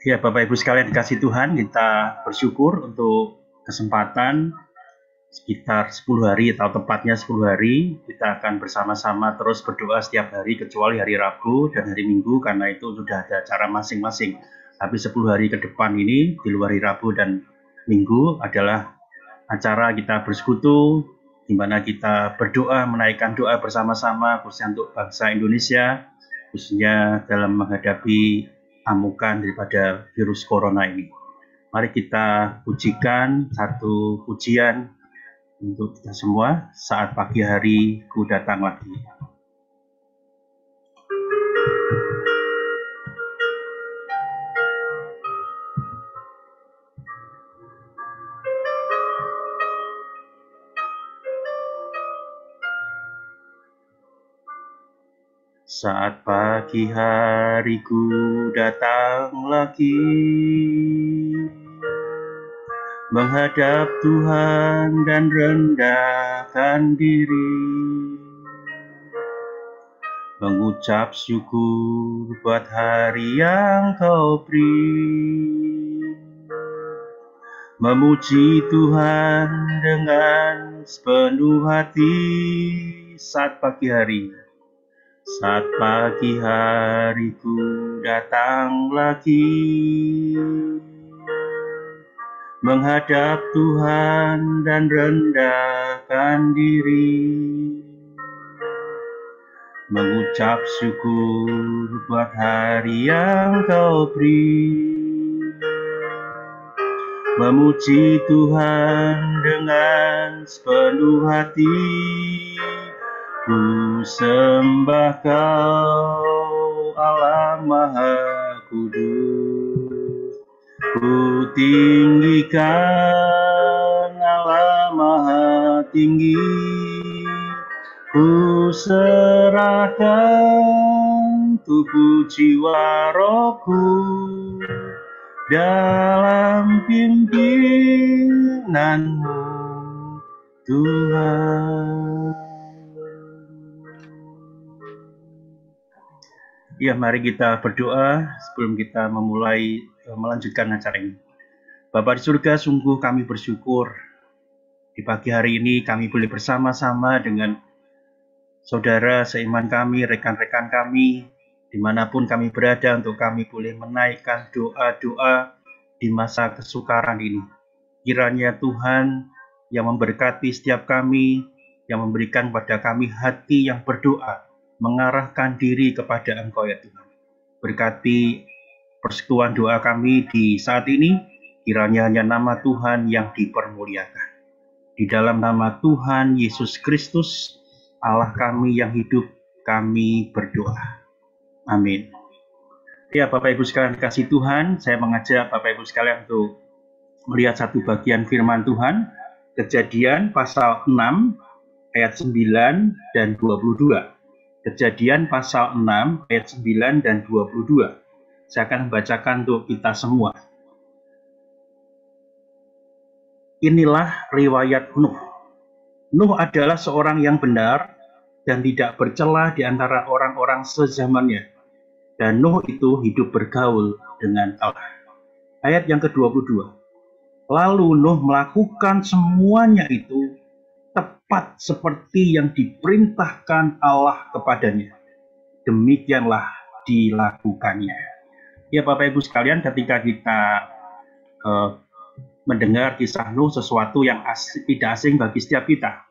Ya, Bapak Ibu sekalian dikasih Tuhan, kita bersyukur untuk kesempatan sekitar 10 hari atau tepatnya 10 hari kita akan bersama-sama terus berdoa setiap hari kecuali hari Rabu dan hari Minggu karena itu sudah ada acara masing-masing. Tapi 10 hari ke depan ini di luar hari Rabu dan Minggu adalah acara kita bersekutu di mana kita berdoa, menaikkan doa bersama-sama khususnya untuk bangsa Indonesia, khususnya dalam menghadapi amukan daripada virus corona ini. Mari kita pujikan satu pujian untuk kita semua, saat pagi hari ku datang lagi. Saat pagi hariku datang lagi, menghadap Tuhan dan rendahkan diri, mengucap syukur buat hari yang Kau beri, memuji Tuhan dengan sepenuh hati saat pagi hari. Saat pagi hariku datang lagi, menghadap Tuhan dan rendahkan diri, mengucap syukur buat hari yang Kau beri, memuji Tuhan dengan sepenuh hati. Ku sembah Kau Allah Maha Kudus, ku tinggikan Allah Maha Tinggi, ku serahkan tubuh jiwa rohku dalam pimpinanmu Tuhan. Ya, mari kita berdoa sebelum kita melanjutkan acara ini. Bapa di surga, sungguh kami bersyukur di pagi hari ini kami boleh bersama-sama dengan saudara seiman kami, rekan-rekan kami, dimanapun kami berada untuk kami boleh menaikkan doa-doa di masa kesukaran ini. Kiranya Tuhan yang memberkati setiap kami, yang memberikan kepada kami hati yang berdoa, mengarahkan diri kepada Engkau ya Tuhan. Berkati persekutuan doa kami di saat ini, kiranya hanya nama Tuhan yang dipermuliakan. Di dalam nama Tuhan Yesus Kristus, Allah kami yang hidup, kami berdoa. Amin. Ya, Bapak Ibu sekalian kasih Tuhan, saya mengajak Bapak Ibu sekalian untuk melihat satu bagian firman Tuhan, Kejadian pasal 6 ayat 9 dan 22. Kejadian pasal 6 ayat 9 dan 22. Saya akan membacakan untuk kita semua. Inilah riwayat Nuh. Nuh adalah seorang yang benar dan tidak bercela di antara orang-orang sezamannya. Dan Nuh itu hidup bergaul dengan Allah. Ayat yang ke-22. Lalu Nuh melakukan semuanya itu tepat seperti yang diperintahkan Allah kepadanya. Demikianlah dilakukannya. Ya Bapak Ibu sekalian, ketika kita mendengar kisah Nuh, sesuatu yang tidak asing bagi setiap kita.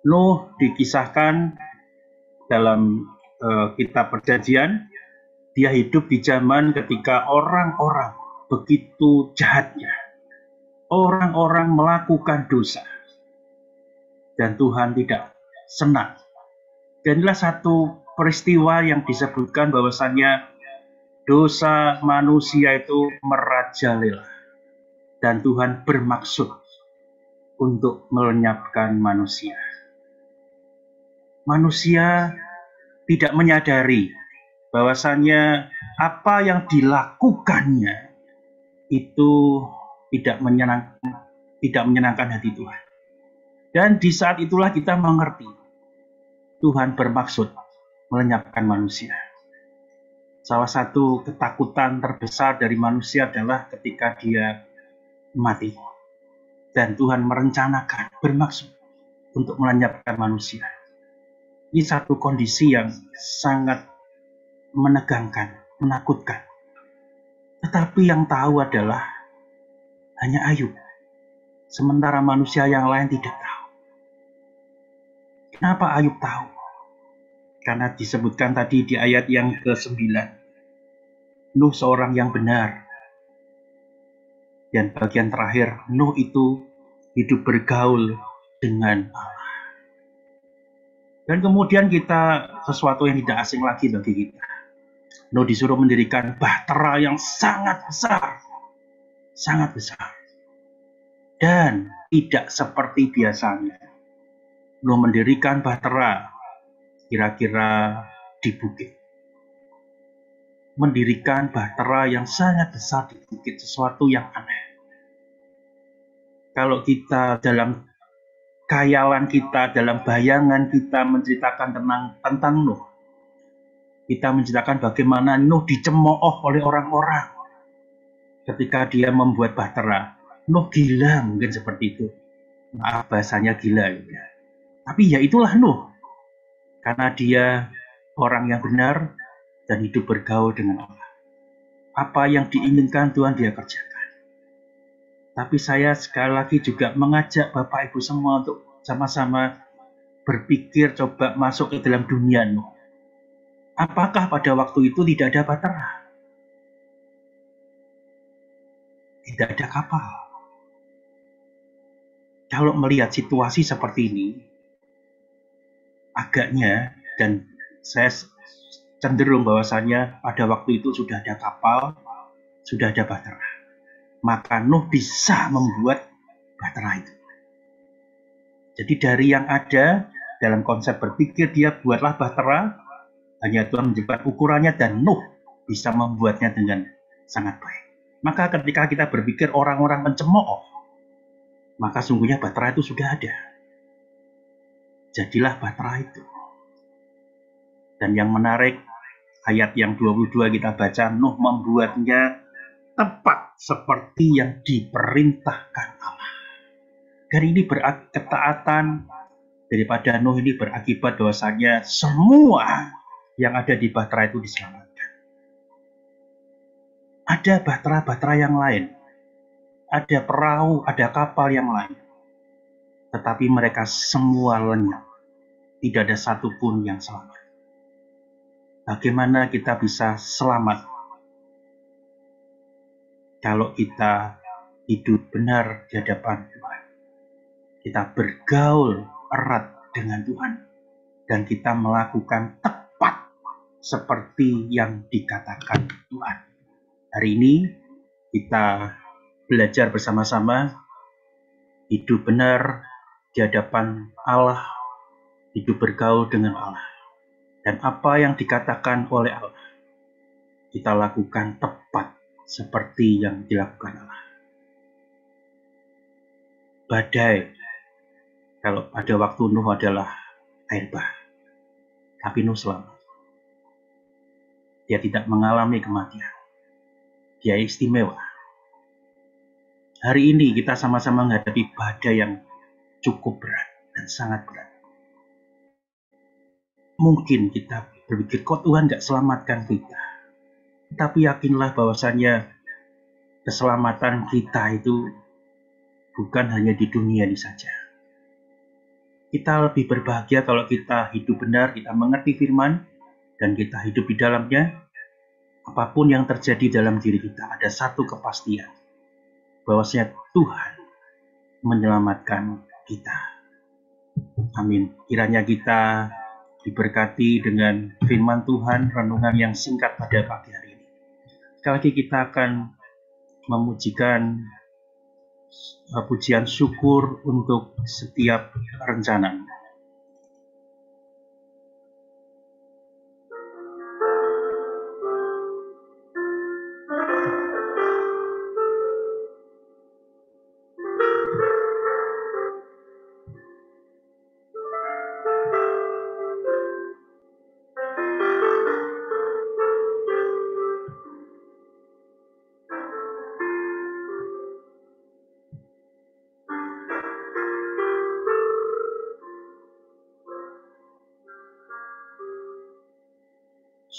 Nuh dikisahkan dalam kitab Perjanjian, dia hidup di zaman ketika orang-orang begitu jahatnya. Orang-orang melakukan dosa. Dan Tuhan tidak senang. Dan inilah satu peristiwa yang disebutkan bahwasannya dosa manusia itu merajalela. Dan Tuhan bermaksud untuk melenyapkan manusia. Manusia tidak menyadari bahwasannya apa yang dilakukannya itu tidak menyenangkan hati Tuhan. Dan di saat itulah kita mengerti Tuhan bermaksud melenyapkan manusia. Salah satu ketakutan terbesar dari manusia adalah ketika dia mati. Dan Tuhan merencanakan, bermaksud untuk melenyapkan manusia. Ini satu kondisi yang sangat menegangkan, menakutkan. Tetapi yang tahu adalah hanya Ayub. Sementara manusia yang lain tidak tahu. Kenapa Ayub tahu? Karena disebutkan tadi di ayat yang ke-9. Nuh seorang yang benar. Dan bagian terakhir, Nuh itu hidup bergaul dengan Allah. Dan kemudian kita, sesuatu yang tidak asing lagi bagi kita. Nuh disuruh mendirikan bahtera yang sangat besar. Sangat besar. Dan tidak seperti biasanya. Nuh mendirikan bahtera kira-kira di bukit. Mendirikan bahtera yang sangat besar di bukit, sesuatu yang aneh. Kalau kita dalam khayalan kita, dalam bayangan kita menceritakan tentang Nuh, kita menceritakan bagaimana Nuh dicemooh oleh orang-orang ketika dia membuat bahtera. Nuh gila, mungkin seperti itu. Maaf bahasanya gila ya. Tapi ya itulah Nuh. Karena dia orang yang benar dan hidup bergaul dengan Allah. Apa yang diinginkan Tuhan dia kerjakan. Tapi saya sekali lagi juga mengajak Bapak Ibu semua untuk sama-sama berpikir, coba masuk ke dalam dunia Nuh. Apakah pada waktu itu tidak ada bahtera? Tidak ada kapal. Kalau melihat situasi seperti ini, agaknya, dan saya cenderung bahwasannya pada waktu itu sudah ada kapal, sudah ada bahtera. Maka Nuh bisa membuat bahtera itu. Jadi dari yang ada, dalam konsep berpikir dia buatlah bahtera, hanya Tuhan menjadikan ukurannya dan Nuh bisa membuatnya dengan sangat baik. Maka ketika kita berpikir orang-orang mencemooh, maka sungguhnya bahtera itu sudah ada. Jadilah bahtera itu. Dan yang menarik, ayat yang 22 kita baca, Nuh membuatnya tepat seperti yang diperintahkan Allah. Dan ini ketaatan daripada Nuh ini berakibat bahwasanya semua yang ada di bahtera itu diselamatkan. Ada bahtera-bahtera yang lain. Ada perahu, ada kapal yang lain. Tetapi mereka semua lenyap. Tidak ada satupun yang selamat. Bagaimana kita bisa selamat? Kalau kita hidup benar di hadapan Tuhan. Kita bergaul erat dengan Tuhan. Dan kita melakukan tepat seperti yang dikatakan Tuhan. Hari ini kita belajar bersama-sama hidup benar di hadapan Allah, hidup bergaul dengan Allah. Dan apa yang dikatakan oleh Allah, kita lakukan tepat seperti yang dilakukan Allah. Badai, kalau pada waktu Nuh adalah air bah, tapi Nuh selamat. Dia tidak mengalami kematian. Dia istimewa. Hari ini kita sama-sama menghadapi badai yang cukup berat dan sangat berat. Mungkin kita berpikir, kok Tuhan gak selamatkan kita? Tapi yakinlah bahwasannya keselamatan kita itu bukan hanya di dunia ini saja. Kita lebih berbahagia kalau kita hidup benar, kita mengerti firman, dan kita hidup di dalamnya. Apapun yang terjadi dalam diri kita, ada satu kepastian. Bahwasanya Tuhan menyelamatkan kita. Amin. Kiranya kita diberkati dengan firman Tuhan, renungan yang singkat pada pagi hari ini. Sekali lagi kita akan memujikan pujian syukur untuk setiap rencana.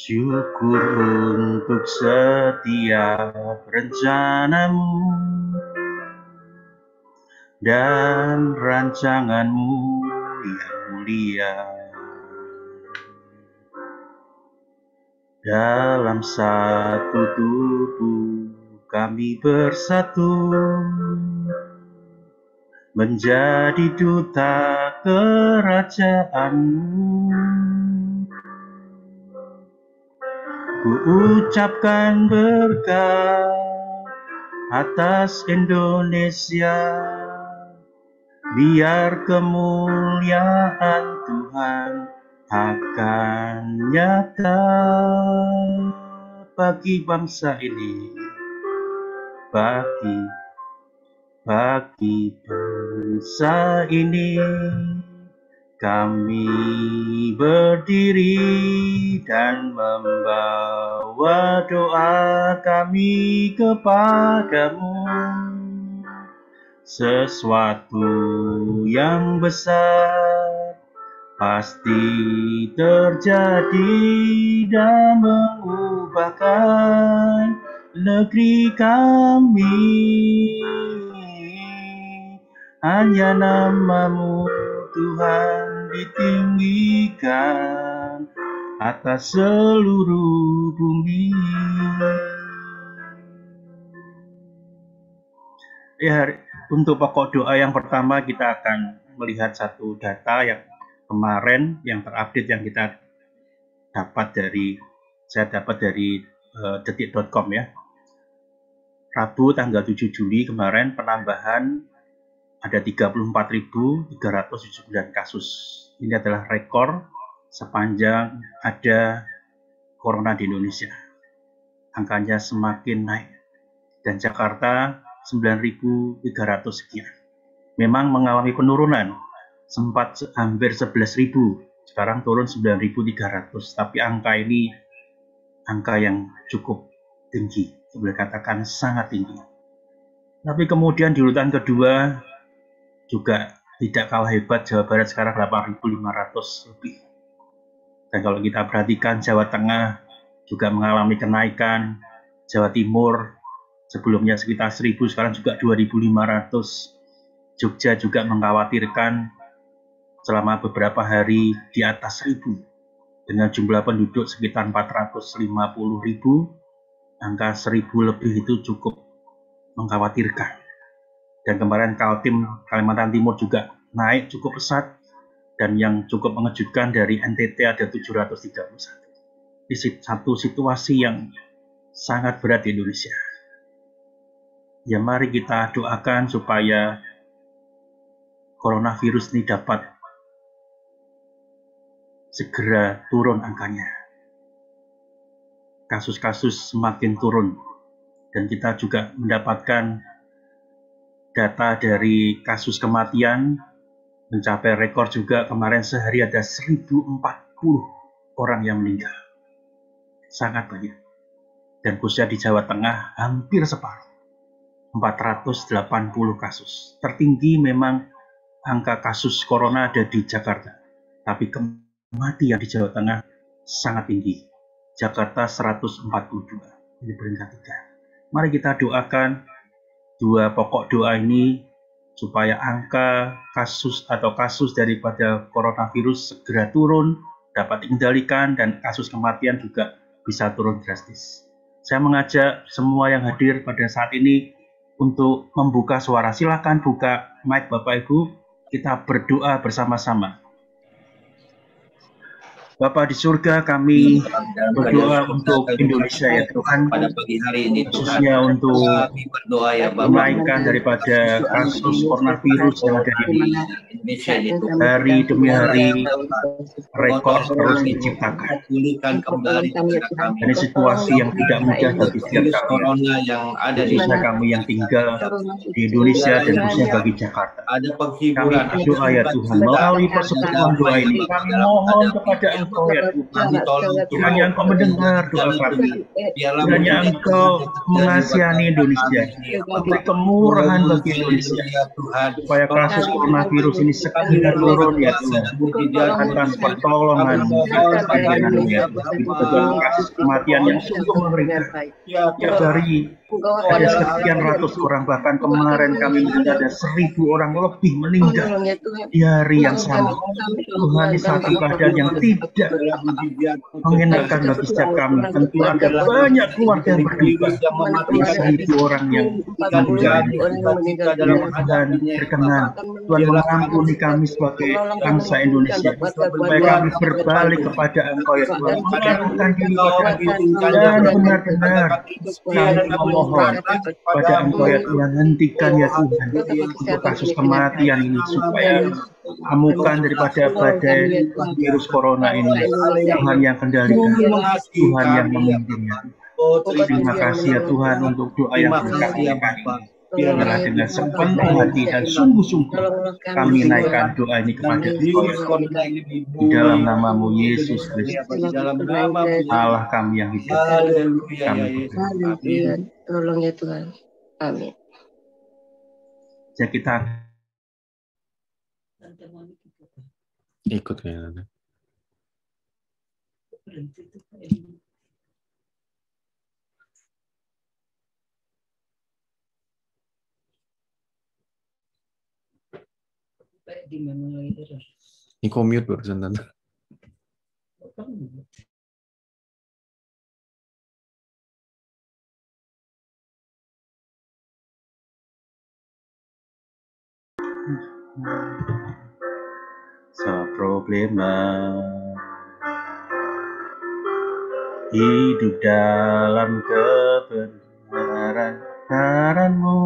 Syukur untuk setiap rencanamu dan rancanganmu yang mulia. Dalam satu tubuh kami bersatu, menjadi duta kerajaan-Mu. Ku ucapkan berkat atas Indonesia, biar kemuliaan Tuhan akan nyata bagi bangsa ini, bagi bangsa ini. Kami berdiri dan membawa doa kami kepadamu. Sesuatu yang besar pasti terjadi dan mengubahkan negeri kami. Hanya nama-Mu Tuhan ditinggikan atas seluruh bumi. Ya, untuk pokok doa yang pertama kita akan melihat satu data yang kemarin yang terupdate yang saya dapat dari detik.com ya. Rabu tanggal 7 Juli kemarin penambahan ada 34.379 kasus. Ini adalah rekor sepanjang ada corona di Indonesia. Angkanya semakin naik. Dan Jakarta 9.300 sekian. Memang mengalami penurunan. Sempat hampir 11.000. Sekarang turun 9.300. Tapi angka ini angka yang cukup tinggi. Boleh katakan sangat tinggi. Tapi kemudian di urutan kedua juga tidak kalah hebat, Jawa Barat sekarang 8.500 lebih. Dan kalau kita perhatikan Jawa Tengah juga mengalami kenaikan, Jawa Timur sebelumnya sekitar 1.000, sekarang juga 2.500. Jogja juga mengkhawatirkan selama beberapa hari di atas 1.000. Dengan jumlah penduduk sekitar 450.000, angka 1.000 lebih itu cukup mengkhawatirkan. Dan kemarin Kaltim Kalimantan Timur juga naik cukup pesat, dan yang cukup mengejutkan dari NTT ada 731. Di satu situasi yang sangat berat di Indonesia. Ya, mari kita doakan supaya coronavirus ini dapat segera turun angkanya. Kasus-kasus semakin turun, dan kita juga mendapatkan data dari kasus kematian mencapai rekor juga. Kemarin sehari ada 1.040 orang yang meninggal. Sangat banyak. Dan khususnya di Jawa Tengah hampir separuh. 480 kasus. Tertinggi memang angka kasus corona ada di Jakarta. Tapi kematian di Jawa Tengah sangat tinggi. Jakarta 142. Ini peringkat 3. Mari kita doakan dua pokok doa ini supaya angka kasus daripada coronavirus segera turun, dapat dikendalikan, dan kasus kematian juga bisa turun drastis. Saya mengajak semua yang hadir pada saat ini untuk membuka suara. Silakan buka mic Bapak Ibu, kita berdoa bersama-sama. Bapa di surga, kami berdoa untuk Indonesia ya Tuhan, pada pagi hari ini khususnya untuk menaikkan daripada kasus coronavirus yang ada di Indonesia ini. Hari demi hari rekor terus diciptakan. Ini situasi yang tidak mudah bagi setiap kami, khususnya kami yang tinggal di Indonesia dan khususnya bagi Jakarta. Kami berdoa ya Tuhan, melalui persekutuan doa ini kami mohon kepada Engkau ya Tuhan. Kami tolong Kiranya Engkau mendengar doa kami. Kiranya Engkau mengasihani Indonesia. Memberi kemurahan bagi Indonesia. Supaya kasus coronavirus ini segera turun ya Tuhan. Atas pertolongan atas pimpinan-Mu ya Tuhan. Betul kasus kematian yang sungguh mengerikan. Tiap hari ada sekian ratus orang, bahkan kemarin kami mendengar ada 1.000 orang lebih meninggal di hari yang sama. Tuhan, satu keadaan yang tidak mengenakan bagi setiap kami. Tentu ada banyak keluarga yang berduka dari 1.000 orang yang meninggal. Tuhan berkenan, Tuhan mengampuni kami sebagai bangsa Indonesia, supaya kami berbalik kepada Engkau ya Tuhan, mendekatkan diri kepada Engkau, dan benar-benar kami memohon pada Engkau ya Tuhan, hentikan ya Tuhan untuk kasus kematian ini, supaya amukan daripada badai virus corona ini Tuhan yang kendalikan, Tuhan yang memimpinnya. Terima kasih ya Tuhan untuk doa yang berkat ini. Biarlah dengan sepenuh hati dan sungguh-sungguh kami naikkan doa ini kepada Engkau di dalam nama-Mu Yesus Kristus, Allah kami yang hidup. Kami Haleluya. Tolong ya Tuhan. Amin. jadi kita Ikut kayaknya. Ini commute barusan tante. seproblema hidup dalam kebenaran-Mu,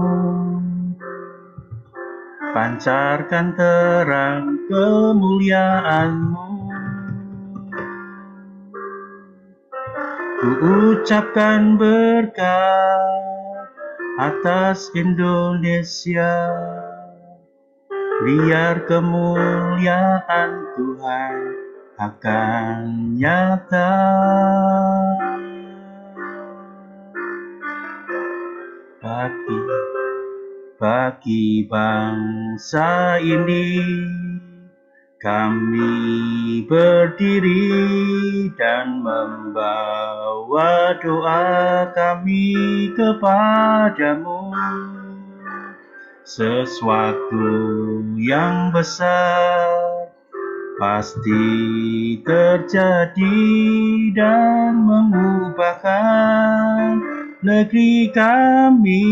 pancarkan terang kemuliaan-Mu. Ku ucapkan berkat atas Indonesia, biar kemuliaan Tuhan akan nyata. Bagi bangsa ini kami berdiri dan membawa doa kami kepadamu. Sesuatu yang besar pasti terjadi dan mengubahkan negeri kami.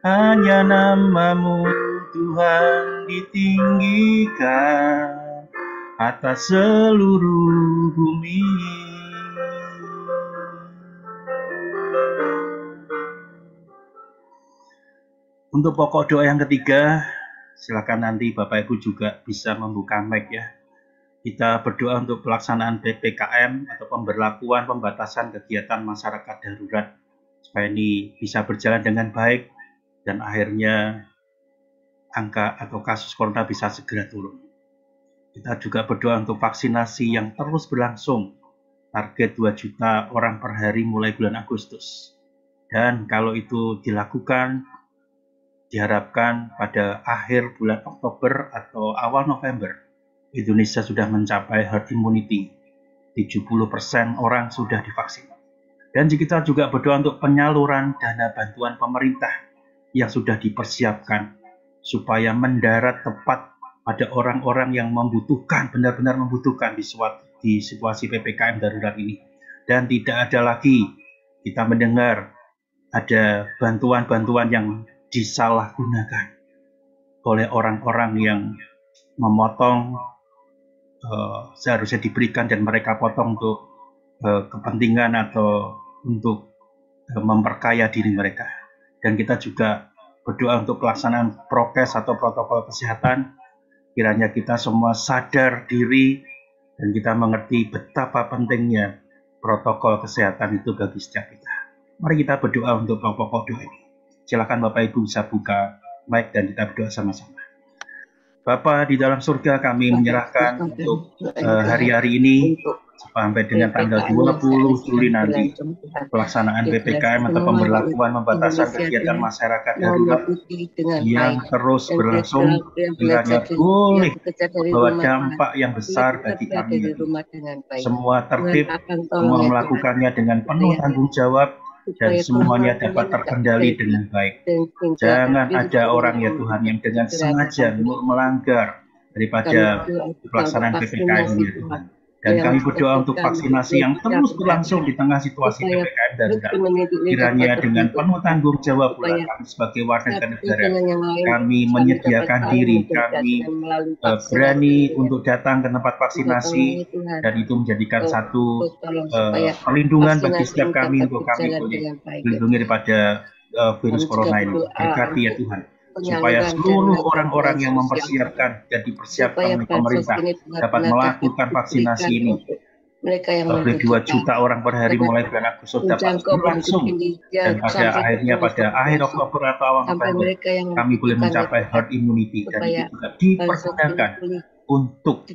Hanya nama-Mu Tuhan ditinggikan atas seluruh bumi. Untuk pokok doa yang ketiga, silakan nanti Bapak Ibu juga bisa membuka mic ya. Kita berdoa untuk pelaksanaan PPKM atau pemberlakuan pembatasan kegiatan masyarakat darurat, supaya ini bisa berjalan dengan baik dan akhirnya angka atau kasus corona bisa segera turun. Kita juga berdoa untuk vaksinasi yang terus berlangsung, target 2 juta orang per hari mulai bulan Agustus. Dan kalau itu dilakukan, diharapkan pada akhir bulan Oktober atau awal November, Indonesia sudah mencapai herd immunity. 70% orang sudah divaksin. Dan kita juga berdoa untuk penyaluran dana bantuan pemerintah yang sudah dipersiapkan supaya mendarat tepat pada orang-orang yang membutuhkan, benar-benar membutuhkan di situasi PPKM darurat ini. Dan tidak ada lagi kita mendengar ada bantuan-bantuan yang disalahgunakan oleh orang-orang yang memotong seharusnya diberikan dan mereka potong untuk kepentingan atau untuk memperkaya diri mereka. Dan kita juga berdoa untuk pelaksanaan prokes atau protokol kesehatan. Kiranya kita semua sadar diri dan kita mengerti betapa pentingnya protokol kesehatan itu bagi setiap kita. Mari kita berdoa untuk pokok doa ini. Silakan Bapak Ibu bisa buka mic dan kita berdoa sama-sama. Bapa di dalam surga, kami menyerahkan untuk hari-hari ini sampai dengan tanggal 20 Juli nanti pelaksanaan PPKM atau pemberlakuan pembatasan kegiatan masyarakat darurat yang terus berlangsung, kiranya boleh membawa dampak yang besar bagi kami. Semua tertib, semua melakukannya dengan penuh tanggung jawab, dan semuanya dapat terkendali dengan baik. Jangan ada orang ya Tuhan yang dengan sengaja melanggar daripada pelaksanaan PPKM ini ya Tuhan. Dan kami berdoa untuk vaksinasi yang terus berlangsung di tengah situasi PPKM darurat. Kiranya dengan penuh tanggung jawab pula kami sebagai warga negara, kami menyediakan diri, kami berani untuk datang ke tempat vaksinasi, dan itu menjadikan satu perlindungan bagi setiap kami untuk kami boleh dilindungi daripada virus corona ini. Berkati ya Tuhan, supaya seluruh orang-orang yang mempersiapkan dan dipersiapkan oleh pemerintah dapat melakukan vaksinasi ini. Lebih 2 juta orang per hari mulai bulan Agustus dapat berlangsung, dan pada akhirnya pada akhir Oktober atau awal November kami boleh mencapai herd immunity, dan itu juga dipergunakan untuk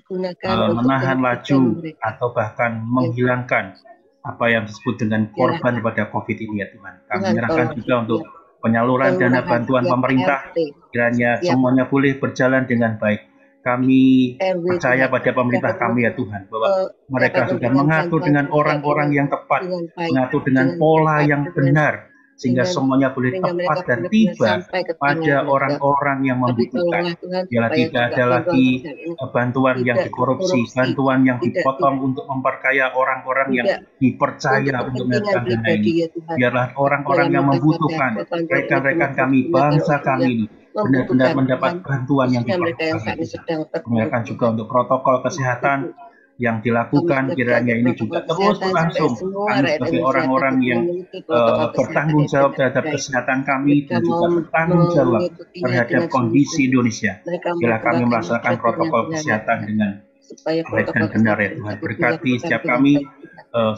menahan laju atau bahkan menghilangkan apa yang disebut dengan korban daripada COVID ini ya Tuhan. Kami menyerahkan juga untuk penyaluran dana bantuan pemerintah, kiranya semuanya boleh berjalan dengan baik. Kami percaya pada pemerintah kami ya Tuhan, bahwa mereka sudah mengatur dengan orang-orang yang tepat, mengatur dengan pola yang benar, sehingga semuanya boleh tepat dan tiba pada orang-orang yang membutuhkan. Bila tidak ada lagi bantuan yang dikorupsi, bantuan yang dipotong untuk memperkaya orang-orang yang dipercaya untuk melakukan dana ini. Biarlah orang-orang yang membutuhkan, rekan-rekan kami, bangsa kami ini, benar-benar mendapat bantuan yang diperlukan. Kemudian juga untuk protokol kesehatan yang dilakukan, kiranya ini juga terus berlangsung. Kami sebagai orang-orang yang bertanggung jawab terhadap kesehatan kami dan juga bertanggung jawab terhadap kondisi Indonesia. Bila kami melaksanakan protokol kesehatan dengan baik dan benar ya Tuhan. Berkati setiap kami,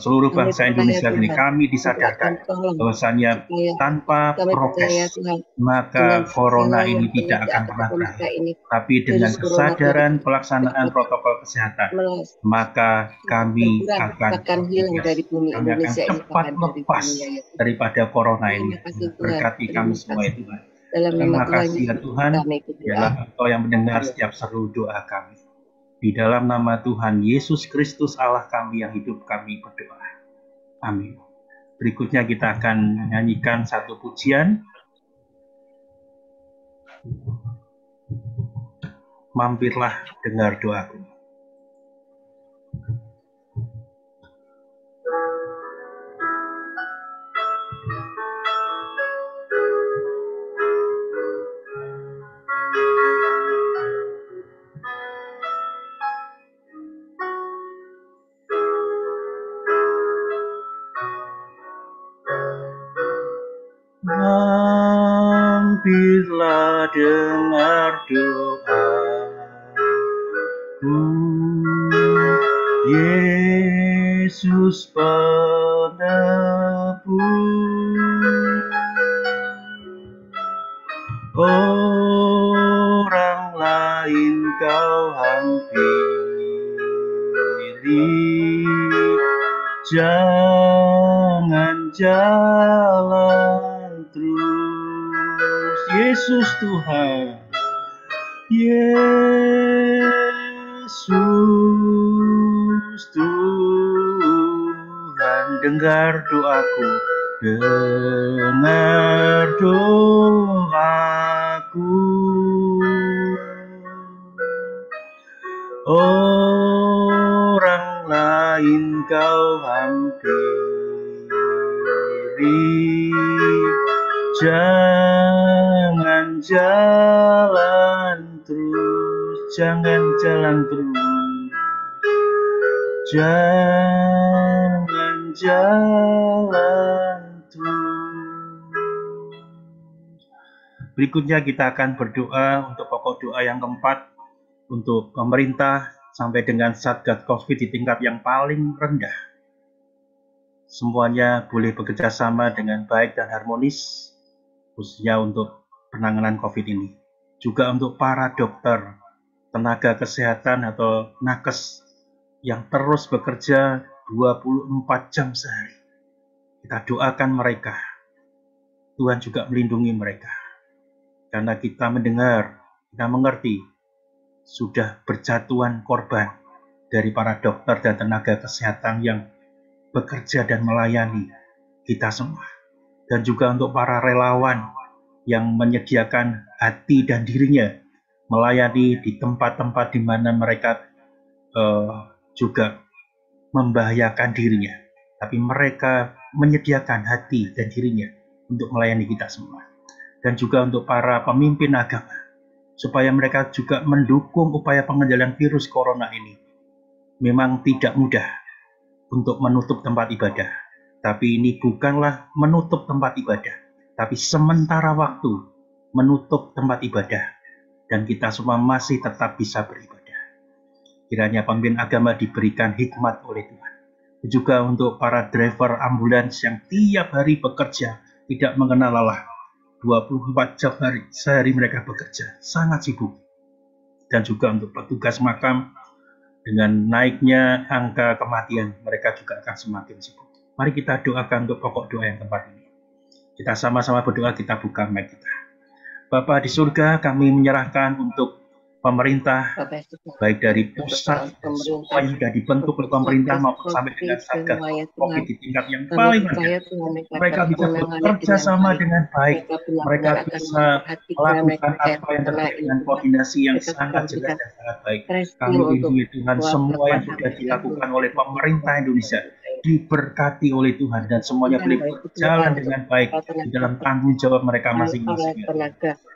seluruh bangsa Indonesia ini, kami disadarkan bahwasanya tanpa prokes maka corona ini tidak akan pernah berakhir. Tapi dengan kesadaran pelaksanaan protokol kesehatan, maka kami akan cepat lepas daripada corona ini. Berkati kami semua ya Tuhan. Terima kasih ya Tuhan, biarlah Engkau yang mendengar setiap seru doa kami. Di dalam nama Tuhan Yesus Kristus Allah kami yang hidup, kami berdoa. Amin. Berikutnya kita akan menyanyikan satu pujian. Mampirlah dengar doaku. Mampirlah dengar doaku, Yesus penebus. Orang lain kau hampiri, jangan jalan terus. Yesus Tuhan, Yesus Tuhan, dengar doaku, dengar doaku. Orang lain kau hampiri, jangan jalan terus, jangan jalan terus, jangan jalan terus. Berikutnya kita akan berdoa untuk pokok doa yang keempat, untuk pemerintah sampai dengan Satgas COVID di tingkat yang paling rendah. Semuanya boleh bekerja sama dengan baik dan harmonis, khususnya untuk penanganan COVID ini. Juga untuk para dokter, tenaga kesehatan atau nakes yang terus bekerja 24 jam sehari. Kita doakan mereka. Tuhan juga melindungi mereka. Karena kita mendengar, kita mengerti, sudah berjatuhan korban dari para dokter dan tenaga kesehatan yang bekerja dan melayani kita semua. Dan juga untuk para relawan yang menyediakan hati dan dirinya melayani di tempat-tempat di mana mereka juga membahayakan dirinya. Tapi mereka menyediakan hati dan dirinya untuk melayani kita semua. Dan juga untuk para pemimpin agama, supaya mereka juga mendukung upaya pengendalian virus corona ini. Memang tidak mudah untuk menutup tempat ibadah, tapi ini bukanlah menutup tempat ibadah, tapi sementara waktu menutup tempat ibadah, dan kita semua masih tetap bisa beribadah. Kiranya pemimpin agama diberikan hikmat oleh Tuhan. Juga untuk para driver ambulans yang tiap hari bekerja, tidak mengenal lelah. 24 jam sehari mereka bekerja, sangat sibuk. Dan juga untuk petugas makam, dengan naiknya angka kematian, mereka juga akan semakin sibuk. Mari kita doakan untuk pokok doa yang tempat ini. Kita sama-sama berdoa, kita buka mic kita. Bapa di surga, kami menyerahkan untuk pemerintah, baik dari pusat, semua yang sudah dibentuk oleh pemerintah maupun sampai dengan Satgas COVID di tingkat yang paling rendah. Mereka bisa bekerja sama dengan baik. Mereka bisa melakukan apa yang terkait dengan koordinasi yang sangat jelas dan sangat baik. Kami lindungi Tuhan, semua yang sudah dilakukan oleh pemerintah Indonesia diberkati oleh Tuhan, dan semuanya boleh berjalan dengan baik di dalam tanggung jawab mereka masing-masing.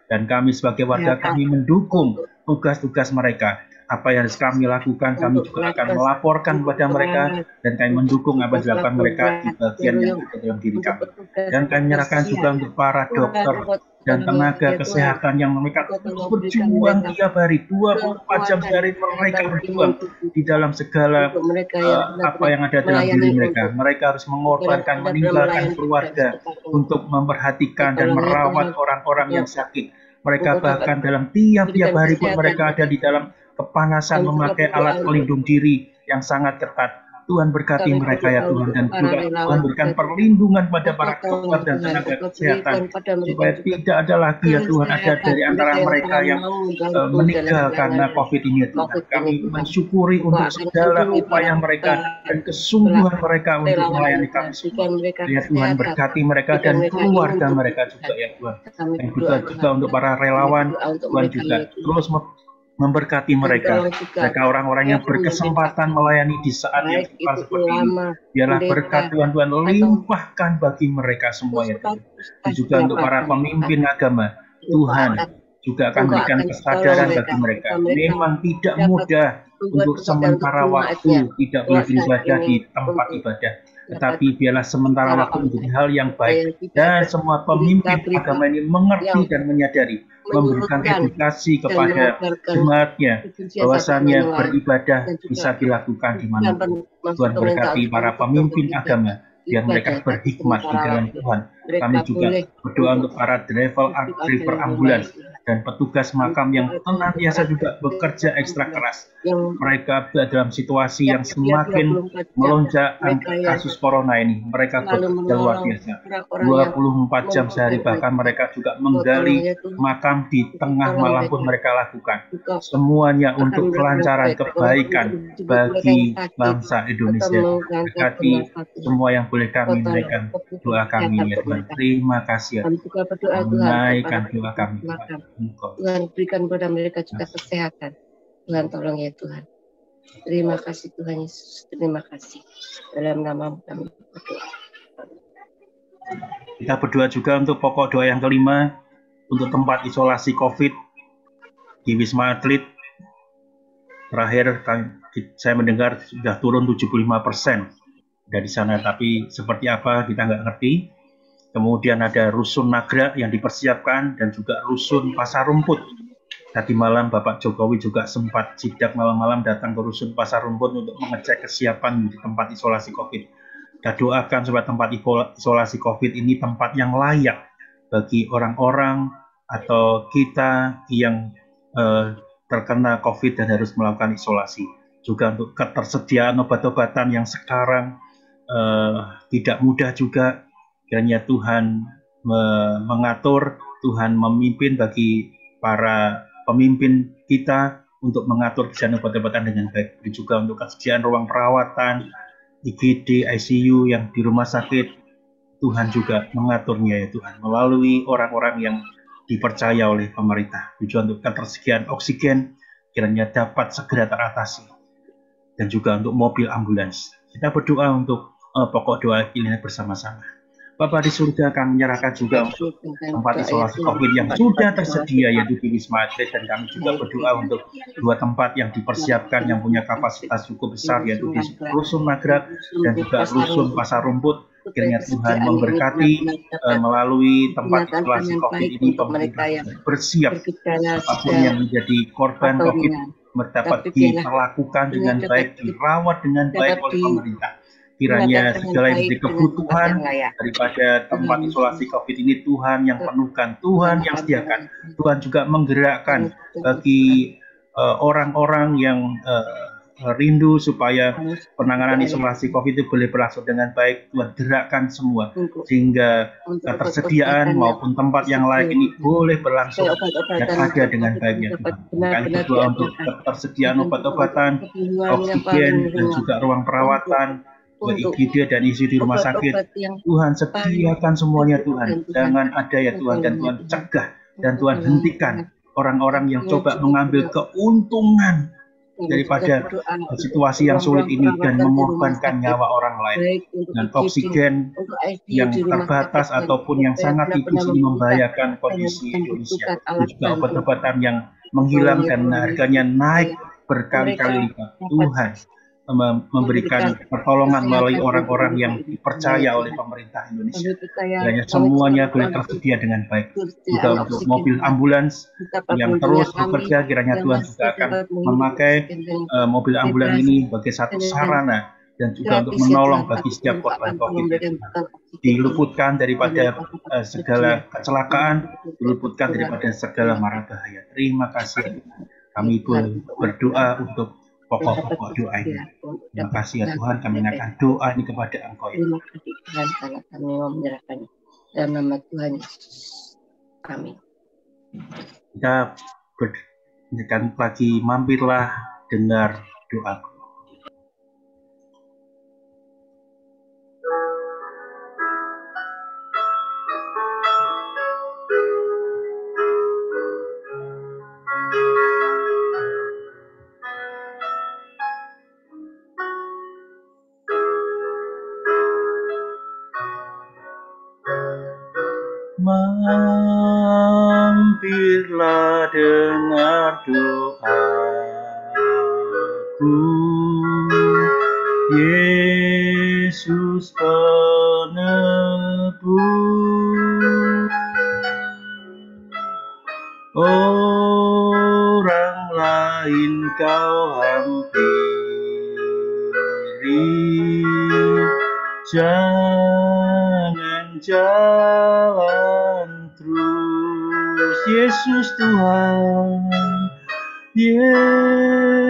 Dan kami sebagai warga, kami mendukung tugas-tugas mereka. Apa yang harus kami lakukan, kami juga akan melaporkan kepada mereka, dan kami mendukung apa yang dilakukan mereka di bagian yang ada dalam diri kami. Dan kami menyerahkan juga untuk para dokter dan tenaga kesehatan yang mereka terus berjuang tiap hari, 24 jam sehari mereka berjuang di dalam segala apa yang ada dalam diri mereka. Mereka harus mengorbankan, meninggalkan keluarga untuk memperhatikan dan merawat orang-orang yang sakit. Mereka bahkan dalam tiap-tiap hari pun mereka ada di dalam kepanasan memakai alat pelindung diri yang sangat ketat. Tuhan berkati mereka ya Tuhan, dan juga Tuhan berikan perlindungan pada para dokter dan tenaga kesehatan, supaya tidak ada lagi ya Tuhan, ada dari antara mereka yang meninggal karena COVID ini ya Tuhan. Kami mensyukuri untuk segala upaya mereka dan kesungguhan mereka untuk melayani kami semua. Ya Tuhan, berkati mereka dan keluarga mereka juga ya Tuhan. Dan juga untuk para relawan, Tuhan juga terus memberkati mereka orang-orang yang berkesempatan melayani di saat yang tepat seperti ini. Biarlah berkat Tuhan limpahkan bagi mereka semuanya. Dan juga untuk para pemimpin agama, Tuhan juga akan berikan kesadaran bagi mereka. Memang tidak mudah untuk sementara waktu tidak boleh beribadah di tempat ibadah, tetapi biarlah sementara waktu menjadi hal yang baik, dan semua pemimpin agama ini mengerti dan menyadari, memberikan edukasi kepada jemaatnya bahwasannya beribadah bisa dilakukan di mana. Tuhan berkati para pemimpin agama, biar mereka berhikmat di dalam Tuhan. Kami juga berdoa untuk para driver ambulans dan petugas makam yang senantiasa juga bekerja ekstra keras. Mereka dalam situasi yang semakin melonjak angka kasus corona ini, mereka bekerja luar biasa. 24 jam sehari, bahkan mereka juga menggali makam di tengah malam pun mereka lakukan. Semuanya untuk kelancaran kebaikan bagi bangsa Indonesia. Berkati semua yang boleh kami naikkan doa kami ya Tuhan. Terima kasih ya. Naikkan doa kami. Tuhan berikan kepada mereka juga kesehatan. Tuhan tolong ya Tuhan. Terima kasih Tuhan Yesus. Terima kasih. Dalam nama kami berdoa. Kita berdoa juga untuk pokok doa yang kelima, untuk tempat isolasi COVID di Wisma Atlet. Terakhir saya mendengar sudah turun 75% dari sana, tapi seperti apa kita nggak ngerti. Kemudian ada Rusun Nagrek yang dipersiapkan, dan juga Rusun Pasar Rumput. Tadi malam Bapak Jokowi juga sempat sidak malam-malam datang ke Rusun Pasar Rumput untuk mengecek kesiapan di tempat isolasi COVID. Kita doakan supaya tempat isolasi COVID ini tempat yang layak bagi orang-orang atau kita yang terkena COVID dan harus melakukan isolasi. Juga untuk ketersediaan obat-obatan yang sekarang tidak mudah juga. Kiranya Tuhan mengatur, Tuhan memimpin bagi para pemimpin kita untuk mengatur kesediaan obat-obatan dengan baik. Juga untuk kesediaan ruang perawatan, IGD, ICU yang di rumah sakit, Tuhan juga mengaturnya ya Tuhan, melalui orang-orang yang dipercaya oleh pemerintah. Tujuan untuk ketersediaan oksigen kiranya dapat segera teratasi. Dan juga untuk mobil ambulans. Kita berdoa untuk pokok doa ini bersama-sama. Bapa di surga, kami menyerahkan juga untuk tempat isolasi COVID yang sudah tersedia, yaitu di Wisma Atlet, dan kami juga berdoa untuk 2 tempat yang dipersiapkan yang punya kapasitas cukup besar, yaitu di Rusun Nagrag dan juga Rusun Pasar Rumput. Kiranya Tuhan memberkati melalui tempat isolasi COVID ini, pemerintah bersiap apapun yang menjadi korban COVID dapat diperlakukan dengan baik, dirawat dengan baik oleh pemerintah. Kiranya segala yang menjadi kebutuhan daripada tempat isolasi COVID ini Tuhan yang penuhkan, Tuhan yang sediakan. Tuhan juga menggerakkan bagi orang-orang yang rindu supaya penanganan isolasi COVID itu boleh berlangsung dengan baik. Tuhan gerakkan semua sehingga ketersediaan maupun tempat yang lain ini boleh berlangsung dan ada dengan baiknya. Kami berdoa untuk ketersediaan obat-obatan, oksigen dan juga ruang perawatan, IGD dan ICU di rumah sakit. Tuhan sediakan semuanya Tuhan. Jangan ada ya Tuhan, dan Tuhan cegah dan Tuhan hentikan orang-orang yang coba mengambil keuntungan daripada situasi yang sulit ini dan mengorbankan nyawa orang lain. Dan oksigen yang terbatas ataupun yang sangat tipis ini membahayakan kondisi Indonesia. Juga obat-obatan yang menghilang dan harganya naik berkali-kali lipat. Tuhan memberikan pertolongan melalui orang-orang yang dipercaya oleh pemerintah Indonesia. Kiranya semuanya boleh tersedia dengan baik. Juga untuk mobil ambulans yang terus bekerja, kiranya Tuhan juga akan memakai mobil ambulans ini sebagai satu sarana dan juga untuk menolong bagi setiap korban COVID. Diluputkan daripada segala kecelakaan, diluputkan daripada segala mara bahaya. Terima kasih. Kami pun berdoa untuk pokok-pokok doa ini. Terima kasih ya Tuhan, kami menaikkan doa ini kepada Engkau ya. Terima kasih Tuhan, karena kami mau menyerahkannya dalam nama Tuhan Yesus. Amin. Kita berikan lagi, mampirlah dengar doaku. Mampirlah dengar doaku, Yesus penebus. Orang lain kau hampiri, jangan jalan terus. Yesus Tuhan, Yesus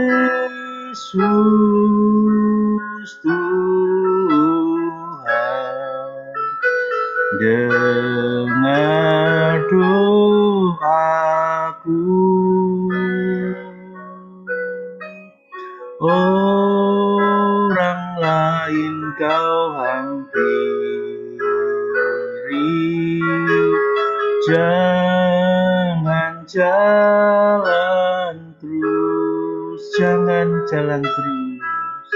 Tuhan, dengar doaku. Orang lain kau hampiri, jangan jalan terus, jangan jalan terus,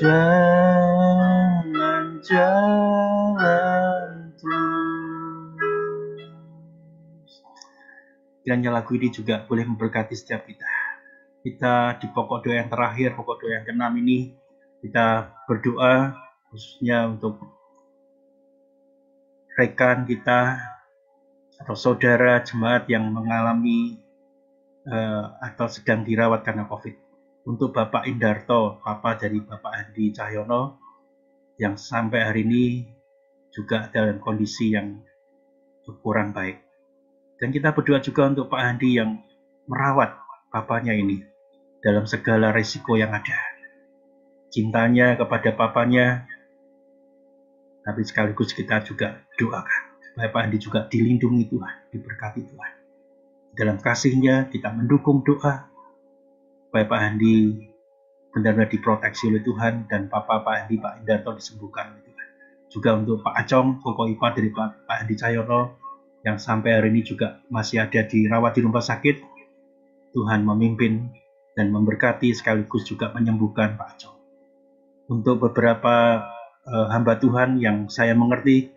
jangan jalan terus. Kiranya lagu ini juga boleh memberkati setiap kita. Kita di pokok doa yang terakhir, pokok doa yang ke-6 ini, kita berdoa khususnya untuk rekan kita atau saudara jemaat yang mengalami atau sedang dirawat karena COVID. Untuk Bapak Indarto, Papa dari Bapak Andi Cahyono, yang sampai hari ini juga dalam kondisi yang kurang baik. Dan kita berdoa juga untuk Pak Andi yang merawat papanya ini dalam segala risiko yang ada. Cintanya kepada papanya, tapi sekaligus kita juga doakan supaya Pak Andi juga dilindungi Tuhan, diberkati Tuhan. Dalam kasihnya kita mendukung doa supaya Pak Andi benar-benar diproteksi oleh Tuhan dan Pak Andi, Pak Indarto disembuhkan oleh Tuhan. Juga untuk Pak Acong, Koko Ipa dari Pak Andi Cahyono yang sampai hari ini juga masih ada dirawat di rumah sakit. Tuhan memimpin dan memberkati sekaligus juga menyembuhkan Pak Acong. Untuk beberapa hamba Tuhan yang saya mengerti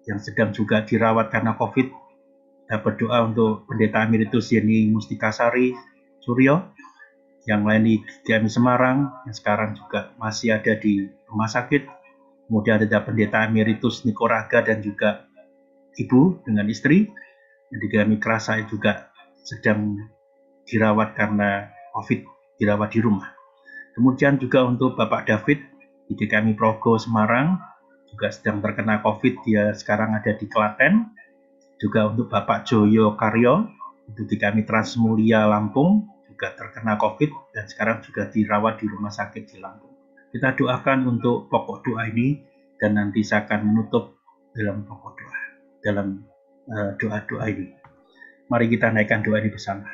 yang sedang juga dirawat karena COVID, saya berdoa untuk Pendeta Emeritus Yeni Mustikasari Suryo yang melayani GMI Semarang, yang sekarang juga masih ada di rumah sakit. Kemudian ada Pendeta Emeritus Niko Raga dan juga ibu dengan istri yang di GMI Kerasa juga sedang dirawat karena COVID, dirawat di rumah. Kemudian juga untuk Bapak David di DKMI Progo Semarang juga sedang terkena COVID, dia sekarang ada di Klaten. Juga untuk Bapak Joyo Karyo untuk DKMI Transmulia Lampung juga terkena COVID dan sekarang juga dirawat di rumah sakit di Lampung. Kita doakan untuk pokok doa ini dan nanti saya akan menutup dalam pokok doa, dalam doa-doa ini. Mari kita naikkan doa ini bersama.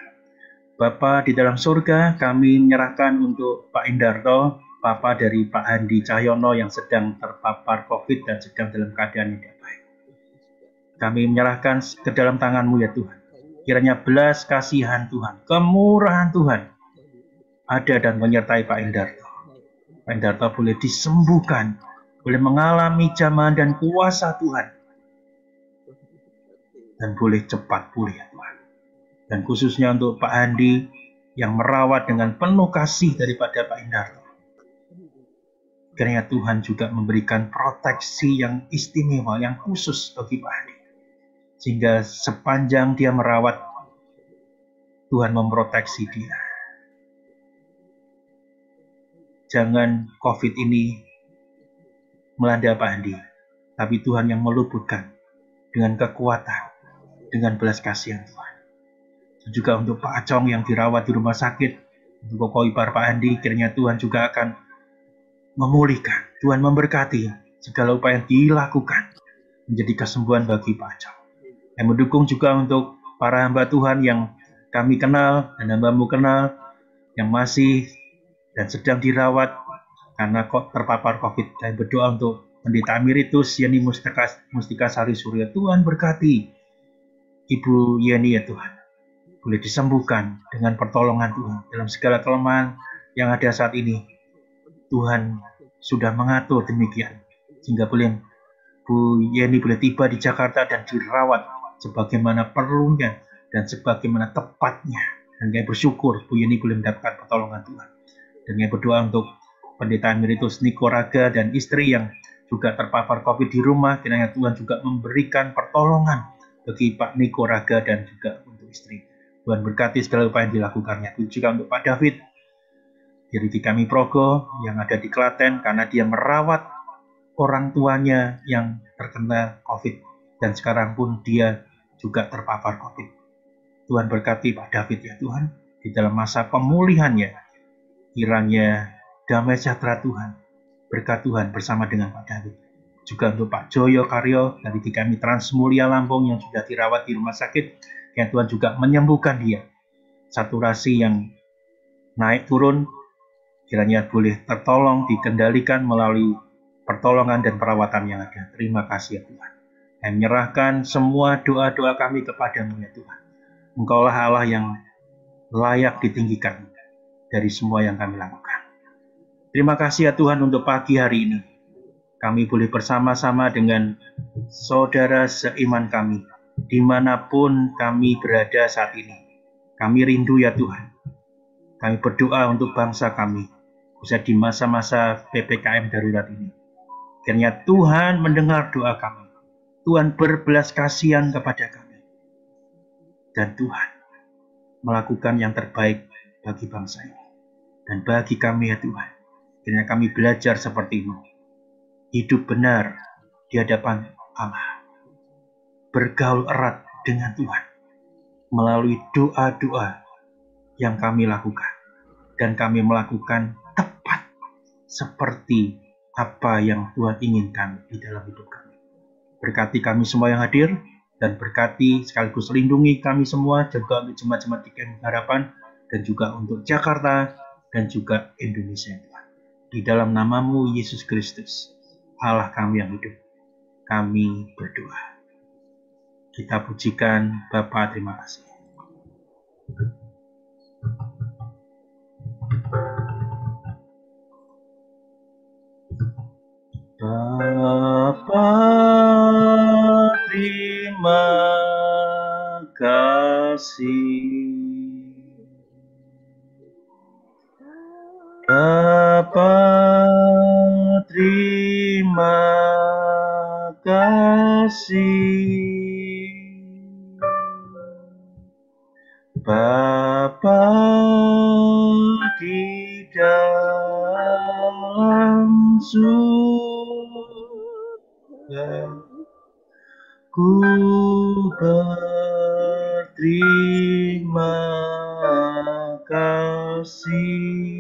Bapa di dalam surga, kami menyerahkan untuk Pak Indarto, Papa dari Pak Andi Cahyono yang sedang terpapar COVID dan sedang dalam keadaan yang tidak baik. Kami menyerahkan ke dalam tangan-Mu ya Tuhan. Kiranya belas kasihan Tuhan, kemurahan Tuhan ada dan menyertai Pak Indarto. Pak Indarto boleh disembuhkan, boleh mengalami jamahan dan kuasa Tuhan. Dan boleh cepat pulih ya Tuhan. Dan khususnya untuk Pak Andi yang merawat dengan penuh kasih daripada Pak Indarto. Kiranya Tuhan juga memberikan proteksi yang istimewa, yang khusus bagi Pak Andi. Sehingga sepanjang dia merawat, Tuhan memproteksi dia. Jangan COVID ini melanda Pak Andi, tapi Tuhan yang meluputkan dengan kekuatan, dengan belas kasihan Tuhan. Juga untuk Pak Acong yang dirawat di rumah sakit, untuk Koko Ipar Pak Andi, kiranya Tuhan juga akan memulihkan, Tuhan memberkati segala upaya yang dilakukan menjadi kesembuhan bagi Pak Acong. Yang mendukung juga untuk para hamba Tuhan yang kami kenal dan hamba-Mu kenal yang masih dan sedang dirawat karena terpapar COVID. Dan berdoa untuk Pendeta Emeritus Yeni Mustikasari Suryo. Tuhan berkati Ibu Yeni ya Tuhan. Boleh disembuhkan dengan pertolongan Tuhan dalam segala kelemahan yang ada saat ini. Tuhan sudah mengatur demikian sehingga boleh Bu Yeni boleh tiba di Jakarta dan dirawat sebagaimana perlunya dan sebagaimana tepatnya. Dan kami bersyukur Bu Yeni boleh mendapatkan pertolongan Tuhan. Dan kami berdoa untuk Pendeta Emeritus Niko Raga dan istri yang juga terpapar COVID di rumah. Kiranya Tuhan juga memberikan pertolongan bagi Pak Niko Raga dan juga untuk istri. Tuhan berkati segala upaya yang dilakukannya. Juga untuk Pak David dari DKMI Progo yang ada di Klaten karena dia merawat orang tuanya yang terkena COVID dan sekarang pun dia juga terpapar COVID. Tuhan berkati Pak David ya Tuhan di dalam masa pemulihannya. Kiranya damai sejahtera Tuhan, berkat Tuhan bersama dengan Pak David. Juga untuk Pak Joyo Karyo dari DKMI Transmulia Lampung yang sudah dirawat di rumah sakit, yang Tuhan juga menyembuhkan dia. Saturasi yang naik turun kiranya boleh tertolong, dikendalikan melalui pertolongan dan perawatan yang ada. Terima kasih ya Tuhan. Dan menyerahkan semua doa-doa kami kepada-Mu ya Tuhan. Engkaulah Allah yang layak ditinggikan dari semua yang kami lakukan. Terima kasih ya Tuhan untuk pagi hari ini. Kami boleh bersama-sama dengan saudara seiman kami, dimanapun kami berada saat ini. Kami rindu ya Tuhan. Kami berdoa untuk bangsa kami, khususnya di masa-masa PPKM darurat ini. Kiranya Tuhan mendengar doa kami. Tuhan berbelas kasihan kepada kami. Dan Tuhan melakukan yang terbaik bagi bangsa ini. Dan bagi kami ya Tuhan. Kiranya kami belajar seperti ini. Hidup benar di hadapan Allah. Bergaul erat dengan Tuhan. Melalui doa-doa yang kami lakukan. Dan kami melakukan tepat seperti apa yang Tuhan inginkan di dalam hidup kami. Berkati kami semua yang hadir, dan berkati sekaligus lindungi kami semua, juga untuk jemaat-jemaat GKM Harapan, dan juga untuk Jakarta, dan juga Indonesia. Di dalam namamu Yesus Kristus, Allah kami yang hidup, kami berdoa. Kita pujikan Bapa, terima kasih. Bapa, terima kasih. Bapa, terima kasih. Bapa di dalam surga, ku berterima kasih.